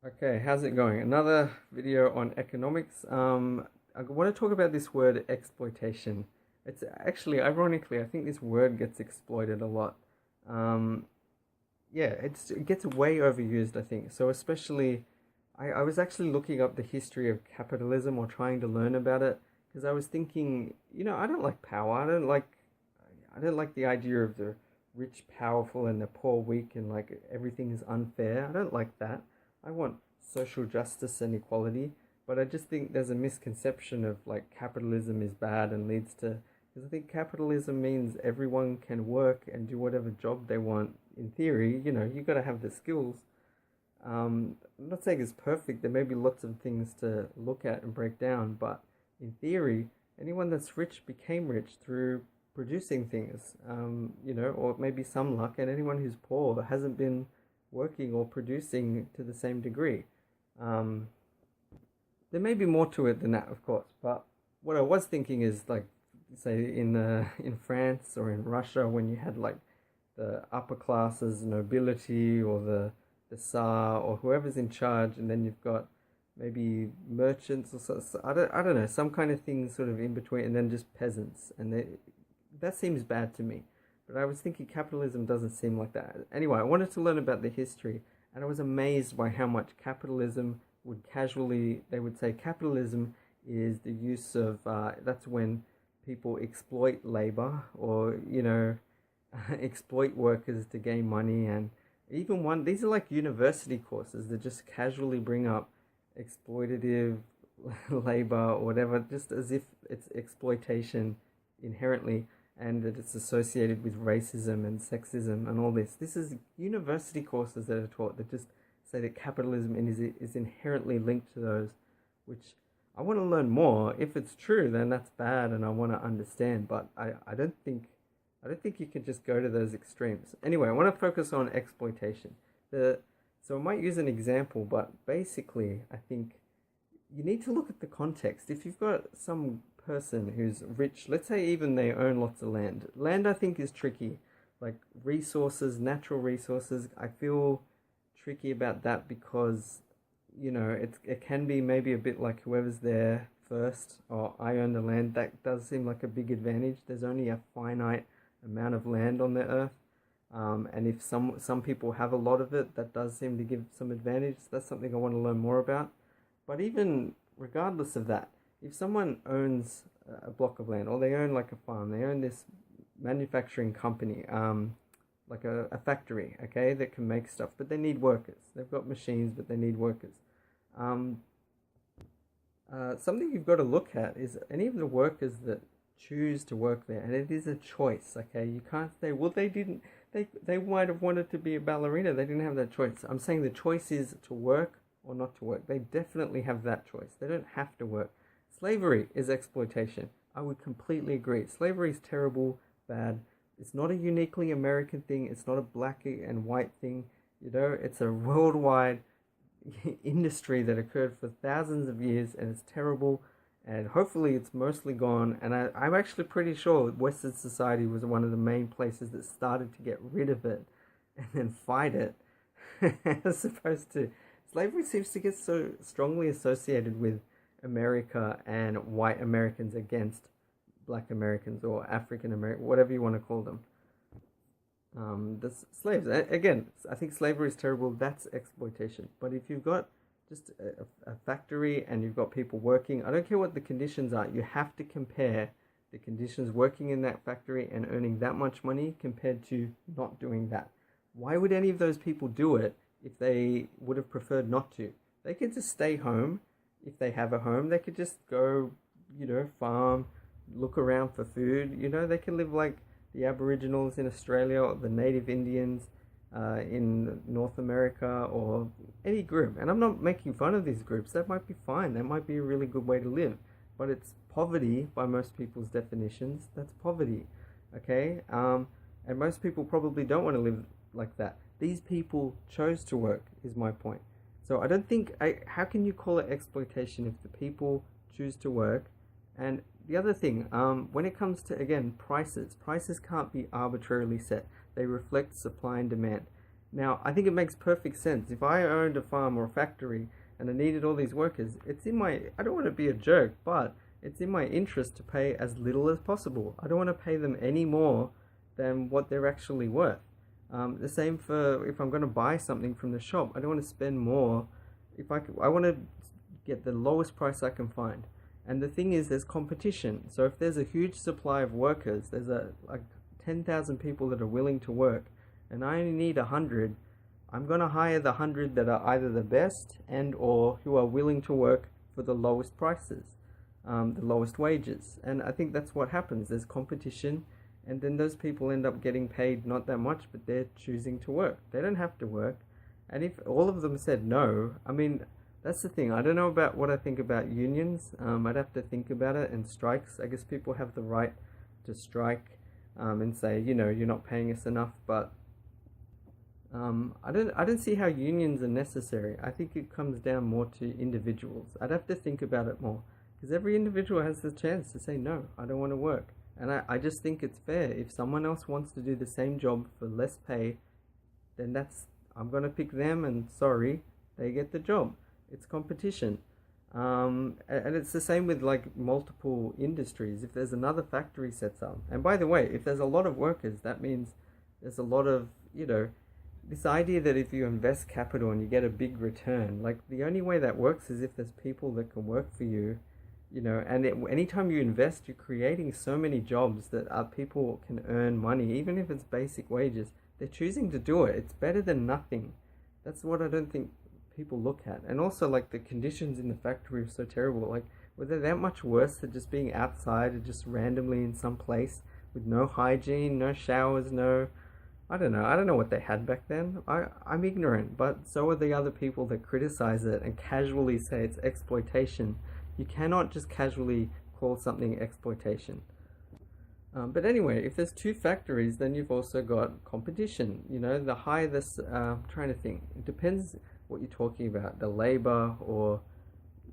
Okay, how's it going? Another video on economics. I want to talk about this word exploitation. It's actually, ironically, I think this word gets exploited a lot. Um, yeah, it gets way overused, I think. So especially, I was actually looking up the history of capitalism or trying to learn about it because I was thinking, I don't like power. I don't like the idea of the rich powerful and the poor weak and like everything is unfair. I don't like that. I want social justice and equality, but I just think there's a misconception of like capitalism is bad and leads to because I think capitalism means everyone can work and do whatever job they want. In theory, you got to have the skills. I'm not saying it's perfect. There may be lots of things to look at and break down, but in theory, anyone that's rich became rich through producing things, or maybe some luck, and anyone who's poor hasn't been working or producing to the same degree. Um, there may be more to it than that, of course, but what I was thinking is like, say in France or in Russia, when you had like the upper classes, nobility, or the Tsar or whoever's in charge, and then you've got maybe merchants or I don't know, some kind of thing sort of in between, and then just peasants, and that seems bad to me. But I was thinking capitalism doesn't seem like that. Anyway, I wanted to learn about the history, and I was amazed by how much capitalism would casually, they would say capitalism is the use of, that's when people exploit labor or, exploit workers to gain money. And even these are like university courses that just casually bring up exploitative labor or whatever, just as if it's exploitation inherently and that it's associated with racism and sexism and all this. This is university courses that are taught that just say that capitalism is inherently linked to those, which I want to learn more. If it's true, then that's bad, and I want to understand. But I don't think you can just go to those extremes. Anyway, I want to focus on exploitation. So I might use an example, but basically, I think you need to look at the context. If you've got some person who's rich, let's say even they own lots of land. Land, I think, is tricky. Like resources, natural resources, I feel tricky about that because, it can be maybe a bit like whoever's there first or I own the land. That does seem like a big advantage. There's only a finite amount of land on the earth. And if some people have a lot of it, that does seem to give some advantage. That's something I want to learn more about. But even regardless of that, if someone owns a block of land or they own like a farm, they own this manufacturing company, like a factory, okay, that can make stuff, but they need workers. They've got machines, but they need workers. Um, Something you've got to look at is any of the workers that choose to work there, and it is a choice, okay? You can't say, well, they didn't, they might have wanted to be a ballerina, they didn't have that choice. I'm saying the choice is to work or not to work. They definitely have that choice. They don't have to work. Slavery is exploitation. I would completely agree. Slavery is terrible, bad. It's not a uniquely American thing. It's not a black and white thing. It's a worldwide industry that occurred for thousands of years, and it's terrible. And hopefully it's mostly gone. And I'm actually pretty sure Western society was one of the main places that started to get rid of it and then fight it as opposed to slavery seems to get so strongly associated with America and white Americans against black Americans or African American, whatever you want to call them. The slaves, again, I think slavery is terrible. That's exploitation. But if you've got just a factory and you've got people working, I don't care what the conditions are, you have to compare the conditions working in that factory and earning that much money compared to not doing that. Why would any of those people do it if they would have preferred not to? They could just stay home if they have a home. They could just go, farm, look around for food. They can live like the Aboriginals in Australia or the Native Indians in North America or any group. And I'm not making fun of these groups. That might be fine. That might be a really good way to live. But it's poverty by most people's definitions. That's poverty. Okay? And most people probably don't want to live like that. These people chose to work, is my point. So I don't think, how can you call it exploitation if the people choose to work? And the other thing, when it comes to, again, prices can't be arbitrarily set. They reflect supply and demand. Now, I think it makes perfect sense. If I owned a farm or a factory and I needed all these workers, I don't want to be a jerk, but it's in my interest to pay as little as possible. I don't want to pay them any more than what they're actually worth. The same for if I'm going to buy something from the shop. I don't want to spend more. I want to get the lowest price I can find. And the thing is, there's competition. So if there's a huge supply of workers, there's like 10,000 people that are willing to work, and I only need 100. I'm going to hire the 100 that are either the best and or who are willing to work for the lowest prices, the lowest wages. And I think that's what happens. There's competition, and then those people end up getting paid not that much, but they're choosing to work. They don't have to work. And if all of them said no, I mean, that's the thing. I don't know about what I think about unions. I'd have to think about it. And strikes, I guess people have the right to strike and say, you're not paying us enough. But I don't see how unions are necessary. I think it comes down more to individuals. I'd have to think about it more, because every individual has the chance to say, no, I don't want to work. And I just think it's fair. If someone else wants to do the same job for less pay, then I'm going to pick them, and sorry, they get the job. It's competition. And it's the same with like multiple industries. If there's another factory sets up, and by the way, if there's a lot of workers, that means there's a lot of, this idea that if you invest capital and you get a big return, like the only way that works is if there's people that can work for you, and anytime you invest, you're creating so many jobs that people can earn money, even if it's basic wages. They're choosing to do it. It's better than nothing. That's what I don't think people look at. And also, like, the conditions in the factory are so terrible. Like, were they that much worse than just being outside or just randomly in some place with no hygiene, no showers, I don't know what they had back then. I'm ignorant, but so are the other people that criticize it and casually say it's exploitation. You cannot just casually call something exploitation. But anyway, if there's two factories, then you've also got competition. The higher this, I'm trying to think. It depends what you're talking about, the labor or,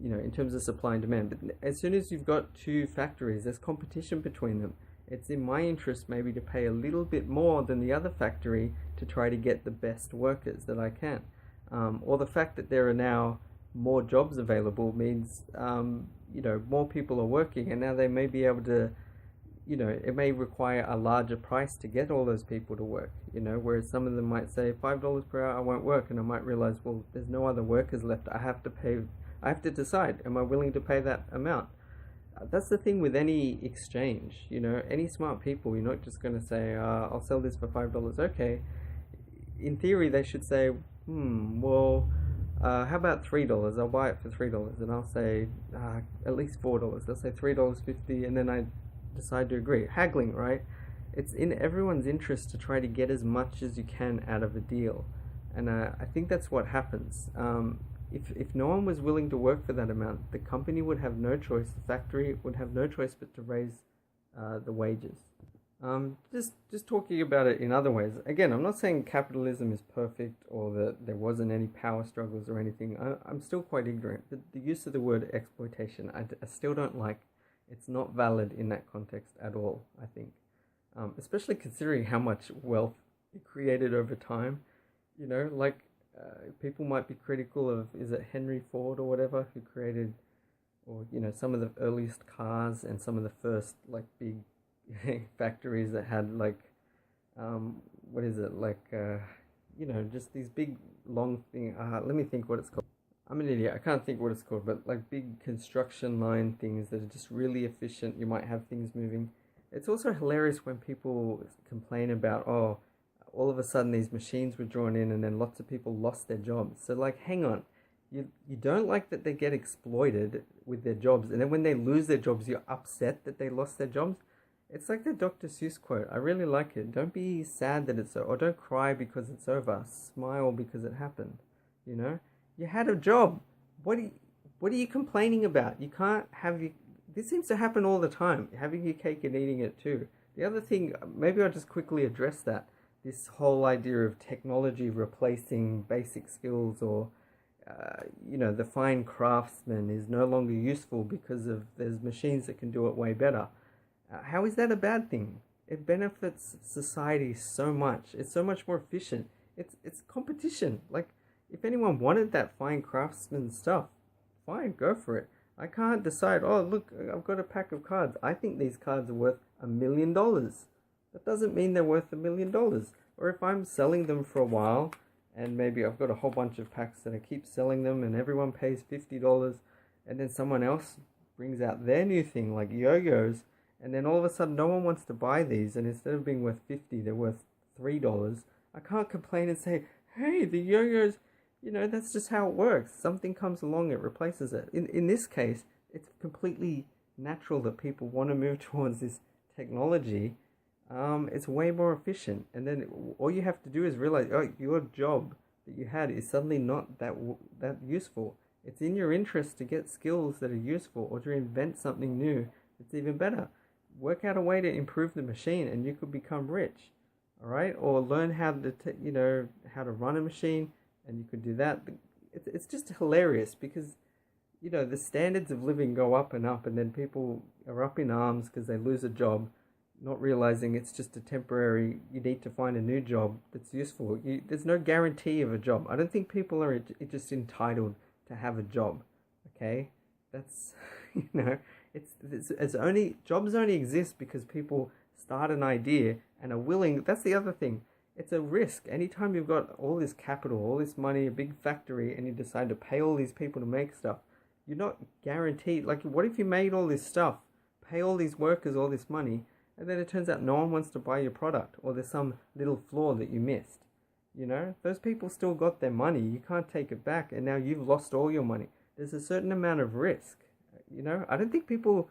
in terms of supply and demand. But as soon as you've got two factories, there's competition between them. It's in my interest maybe to pay a little bit more than the other factory to try to get the best workers that I can. Or the fact that there are now more jobs available means, more people are working, and now they may be able to, it may require a larger price to get all those people to work, whereas some of them might say $5 per hour I won't work, and I might realize, well, there's no other workers left. I have to decide, am I willing to pay that amount? That's the thing with any exchange, any smart people, you're not just going to say, I'll sell this for $5. Okay. In theory, they should say, well, how about $3? I'll buy it for $3. And I'll say, at least $4. They'll say $3.50, and then I decide to agree. Haggling, right? It's in everyone's interest to try to get as much as you can out of a deal. And I think that's what happens. If no one was willing to work for that amount, the company would have no choice, the factory would have no choice but to raise the wages. Just talking about it in other ways. Again, I'm not saying capitalism is perfect or that there wasn't any power struggles or anything. I'm still quite ignorant. The use of the word exploitation, I still don't like. It's not valid in that context at all, I think. Especially considering how much wealth it created over time. People might be critical of, is it Henry Ford or whatever, who created, or, some of the earliest cars and some of the first, big factories that had, just these big, long thing. Let me think what it's called. I'm an idiot. I can't think what it's called, but big construction line things that are just really efficient. You might have things moving. It's also hilarious when people complain about, all of a sudden these machines were drawn in and then lots of people lost their jobs. So hang on, you don't like that they get exploited with their jobs, and then when they lose their jobs, you're upset that they lost their jobs. It's like the Dr. Seuss quote. I really like it. Don't be sad that it's over, or don't cry because it's over. Smile because it happened. You had a job. What are you complaining about? You can't have this seems to happen all the time. Having your cake and eating it too. The other thing, maybe I'll just quickly address that. This whole idea of technology replacing basic skills, or the fine craftsman is no longer useful because there's machines that can do it way better. How is that a bad thing? It benefits society so much. It's so much more efficient. It's competition. Like, if anyone wanted that fine craftsman stuff, fine, go for it. I can't decide, oh, look, I've got a pack of cards. I think these cards are worth $1 million. That doesn't mean they're worth $1 million. Or if I'm selling them for a while, and maybe I've got a whole bunch of packs that I keep selling them, and everyone pays $50, and then someone else brings out their new thing, like yo-yos, and then all of a sudden no one wants to buy these, and instead of being worth 50, they're worth $3. I can't complain and say, hey, the yo-yos, that's just how it works. Something comes along, it replaces it. In this case, it's completely natural that people want to move towards this technology. It's way more efficient. And then all you have to do is realize, oh, your job that you had is suddenly not that useful. It's in your interest to get skills that are useful, or to invent something new that's even better. Work out a way to improve the machine, and you could become rich. All right, or learn how to how to run a machine, and you could do that. It's just hilarious because the standards of living go up, and then people are up in arms because they lose a job, not realizing it's just a temporary. You need to find a new job that's useful. There's no guarantee of a job. I don't think people are just entitled to have a job. Okay, that's it's only jobs only exist because people start an idea and are willing. That's the other thing. It's a risk. Anytime you've got all this capital, all this money, a big factory, and you decide to pay all these people to make stuff, you're not guaranteed. Like, what if you made all this stuff, pay all these workers all this money, and then it turns out no one wants to buy your product, or there's some little flaw that you missed? Those people still got their money. You can't take it back, and now you've lost all your money. There's a certain amount of risk. I don't think people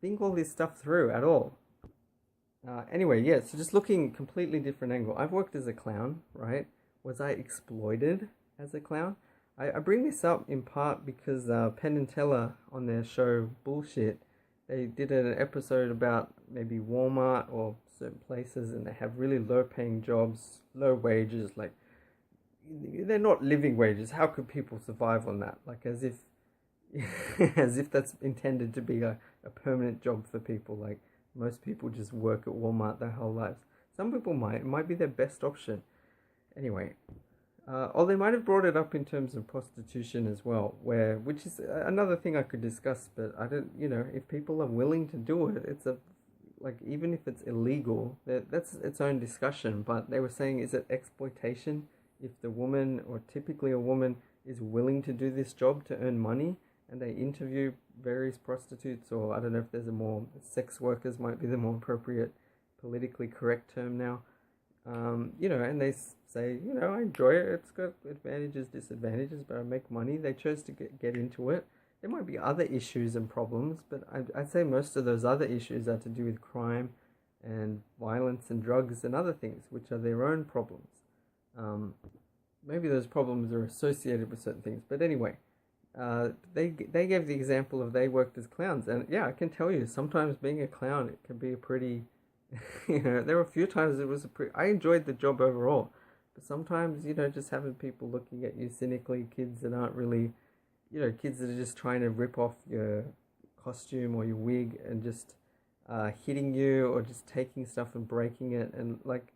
think all this stuff through at all. Anyway, yeah, so just looking completely different angle. I've worked as a clown, right? Was I exploited as a clown? I bring this up in part because Penn and Teller on their show Bullshit, they did an episode about maybe Walmart or certain places, and they have really low paying jobs, low wages, like they're not living wages. How could people survive on that? Like, as if as if that's intended to be a permanent job for people. Like, most people just work at Walmart their whole lives. Some people it might be their best option. Anyway, or they might have brought it up in terms of prostitution as well, which is another thing I could discuss. But I don't, if people are willing to do it, even if it's illegal, that's its own discussion. But they were saying, is it exploitation if the woman, or typically a woman, is willing to do this job to earn money? And they interview various prostitutes, or I don't know if there's sex workers might be the more appropriate politically correct term now. And they say, I enjoy it. It's got advantages, disadvantages, but I make money. They chose to get into it. There might be other issues and problems, but I'd say most of those other issues are to do with crime and violence and drugs and other things, which are their own problems. Maybe those problems are associated with certain things, but anyway. They gave the example of they worked as clowns, and yeah, I can tell you, sometimes being a clown, it can be a pretty, there were a few times it was I enjoyed the job overall, but sometimes, just having people looking at you cynically, kids that aren't really, kids that are just trying to rip off your costume or your wig and just hitting you, or just taking stuff and breaking it, and like,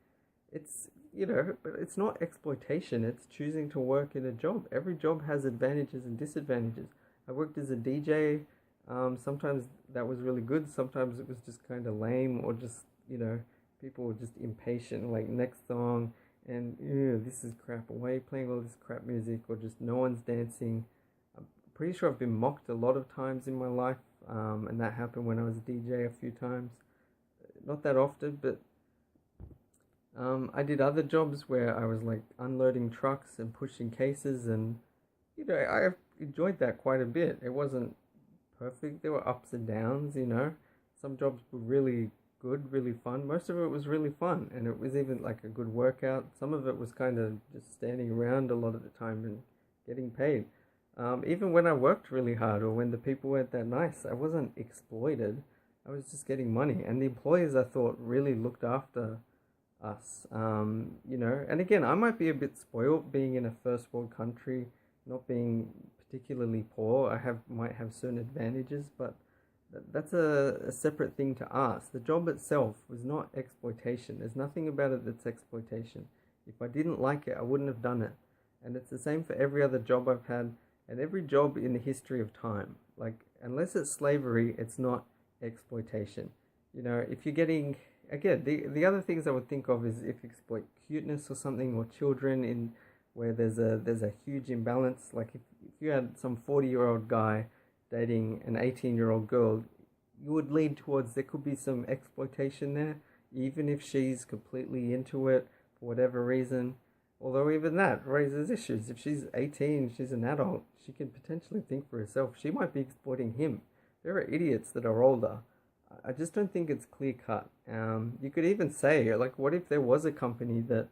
it's, but it's not exploitation. It's choosing to work in a job. Every job has advantages and disadvantages. I worked as a DJ. Sometimes that was really good. Sometimes it was just kind of lame, or just, people were just impatient, like, next song, and this is crap. Why are you playing all this crap music? Or just no one's dancing. I'm pretty sure I've been mocked a lot of times in my life, and that happened when I was a DJ a few times. Not that often, but I did other jobs where I was like unloading trucks and pushing cases, and I enjoyed that quite a bit. It wasn't perfect. There were ups and downs. Some jobs were really good, really fun. Most of it was really fun, and it was even like a good workout. Some of it was kind of just standing around a lot of the time and getting paid. Even when I worked really hard, or when the people weren't that nice, I wasn't exploited. I was just getting money, and the employers, I thought, really looked after us. And again, I might be a bit spoiled being in a first world country, not being particularly poor. Might have certain advantages, but that's a separate thing to ask. The job itself was not exploitation. There's nothing about it that's exploitation. If I didn't like it, I wouldn't have done it. And it's the same for every other job I've had and every job in the history of time. Like, unless it's slavery, it's not exploitation. You know, if you're getting, again, the other things I would think of is if you exploit cuteness or something, or children in where there's a huge imbalance. Like if you had some 40-year-old guy dating an 18-year-old girl, you would lean towards there could be some exploitation there, even if she's completely into it for whatever reason. Although even that raises issues. If she's 18, she's an adult, she can potentially think for herself. She might be exploiting him. There are idiots that are older. I just don't think it's clear cut. You could even say, like, what if there was a company that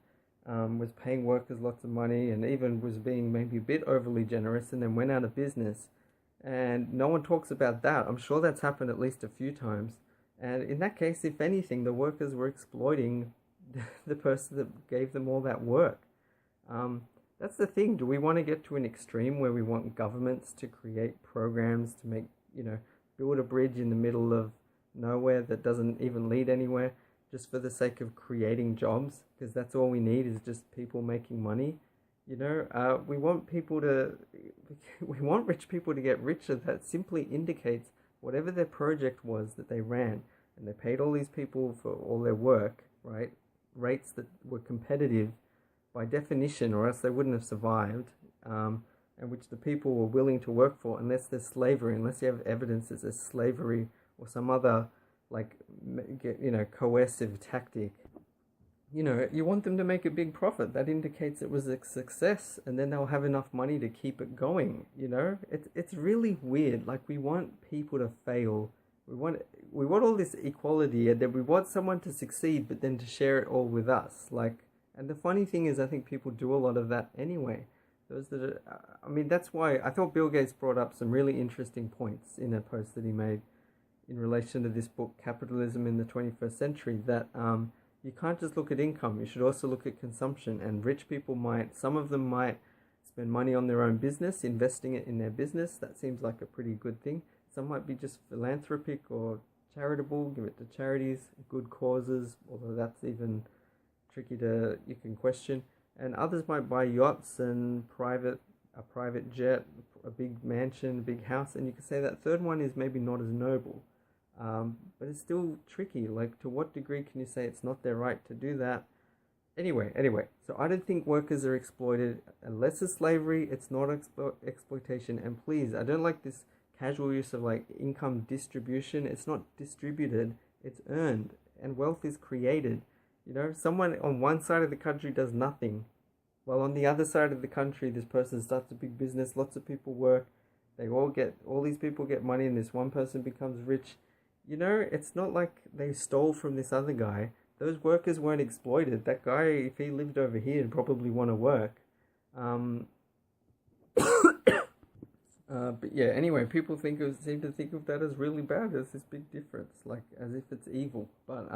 was paying workers lots of money and even was being maybe a bit overly generous and then went out of business, and no one talks about that. I'm sure that's happened at least a few times. And in that case, if anything, the workers were exploiting the person that gave them all that work. That's the thing. Do we want to get to an extreme where we want governments to create programs to make, build a bridge in the middle of nowhere that doesn't even lead anywhere, just for the sake of creating jobs? Because that's all we need, is just people making money. We want we want rich people to get richer. That simply indicates whatever their project was that they ran, and they paid all these people for all their work, right? Rates that were competitive by definition, or else they wouldn't have survived, and which the people were willing to work for, unless there's slavery, unless you have evidence that there's slavery or some other, coercive tactic. You want them to make a big profit. That indicates it was a success, and then they'll have enough money to keep it going. It's really weird. Like, we want people to fail. We want all this equality, and then we want someone to succeed, but then to share it all with us. And the funny thing is, I think people do a lot of that anyway. That's why I thought Bill Gates brought up some really interesting points in a post that he made in relation to this book, Capitalism in the 21st Century, that you can't just look at income. You should also look at consumption. And rich people some of them might spend money on their own business, investing it in their business. That seems like a pretty good thing. Some might be just philanthropic or charitable, give it to charities, good causes, although that's even you can question. And others might buy yachts and a private jet, a big mansion, a big house, and you could say that third one is maybe not as noble, but it's still tricky. Like, to what degree can you say it's not their right to do that? Anyway, so I don't think workers are exploited. Unless it's slavery, it's not exploitation. And please, I don't like this casual use of income distribution. It's not distributed, it's earned, and wealth is created. Someone on one side of the country does nothing, while on the other side of the country, this person starts a big business, lots of people work, all these people get money, and this one person becomes rich. It's not like they stole from this other guy. Those workers weren't exploited. That guy, if he lived over here, would probably want to work. But yeah, anyway, people seem to think of that as really bad. There's this big difference, as if it's evil. But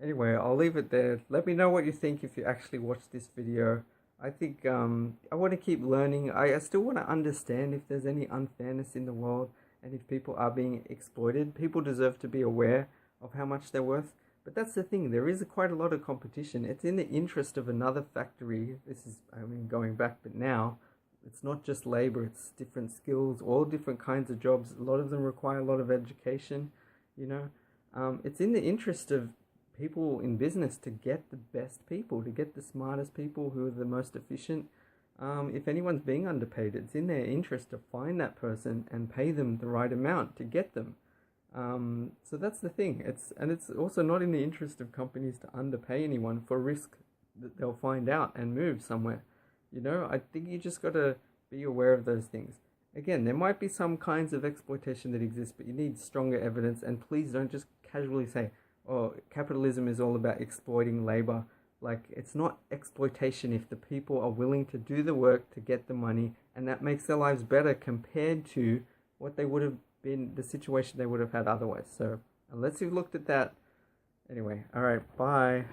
anyway, I'll leave it there. Let me know what you think if you actually watch this video. I think I want to keep learning. I still want to understand if there's any unfairness in the world, and if people are being exploited. People deserve to be aware of how much they're worth. But that's the thing. There is quite a lot of competition. It's in the interest of another factory. This is, going back, but now it's not just labor. It's different skills, all different kinds of jobs. A lot of them require a lot of education. It's in the interest of people in business to get the best people, to get the smartest people who are the most efficient. If anyone's being underpaid, it's in their interest to find that person and pay them the right amount to get them. So that's the thing. It's also not in the interest of companies to underpay anyone for risk that they'll find out and move somewhere. I think you just got to be aware of those things. Again, there might be some kinds of exploitation that exist, but you need stronger evidence. And please don't just casually say, oh, capitalism is all about exploiting labor. It's not exploitation if the people are willing to do the work to get the money, and that makes their lives better compared to what they would have been, the situation they would have had otherwise. So unless you've looked at that, anyway, all right, bye.